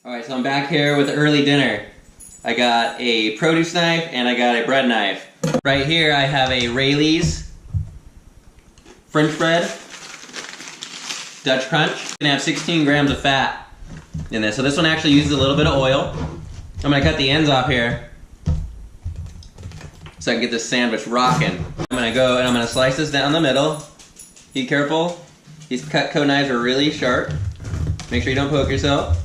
Alright, so I'm back here with early dinner. I got a produce knife and I got a bread knife. Right here I have a Rayleigh's French bread, Dutch Crunch. Gonna have 16 grams of fat in this. So this one actually uses a little bit of oil. I'm gonna cut the ends off here so I can get this sandwich rocking. I'm gonna go and I'm gonna slice this down the middle. Be careful. These Cutco knives are really sharp. Make sure you don't poke yourself.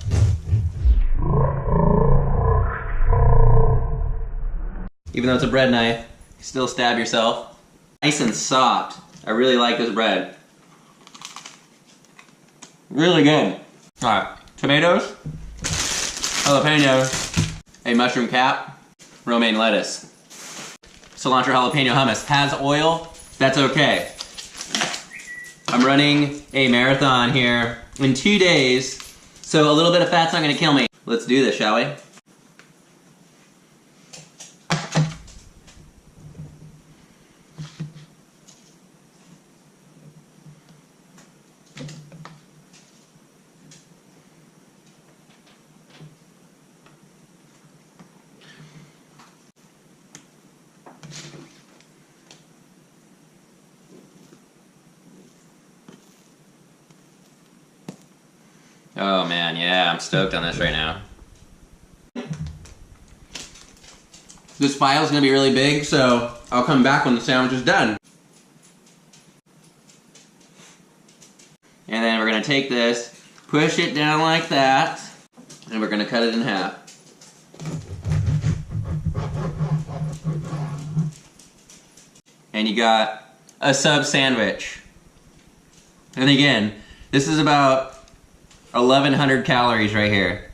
Even though it's a bread knife, you still stab yourself. Nice and soft. I really like this bread. Really good. Alright, tomatoes, jalapenos, a mushroom cap, romaine lettuce. Cilantro jalapeno hummus. Has oil, that's okay. I'm running a marathon here in 2 days, so a little bit of fat's not gonna kill me. Let's do this, shall we? Oh man, yeah, I'm stoked on this right now. This file is going to be really big, so I'll come back when the sandwich is done. And then we're going to take this, push it down like that, and we're going to cut it in half. And you got a sub sandwich. And again, this is about 1,100 calories right here.